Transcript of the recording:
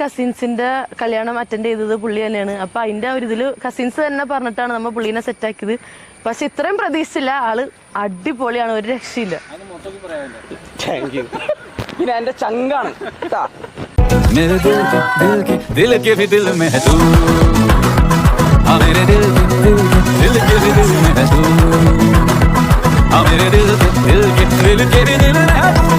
കസിൻസിന്റെ കല്യാണം അറ്റൻഡ് ചെയ്തത് പുള്ളി തന്നെയാണ്. അപ്പൊ അതിന്റെ ഒരു ഇതില് കസിൻസ് തന്നെ പറഞ്ഞിട്ടാണ് നമ്മ പുള്ളീനെ സെറ്റാക്കിയത്. പക്ഷെ ഇത്രയും പ്രതീക്ഷിച്ചില്ല. ആള് അടിപൊളിയാണ്, ഒരു രക്ഷയില്ല. പിന്നെ എന്റെ ചങ്കാണ് കേട്ടാ. दिल के भी दिल में है तू, हाँ मेरे दिल के भी दिल में है तू, हाँ मेरे दिल के भी दिल में है तू.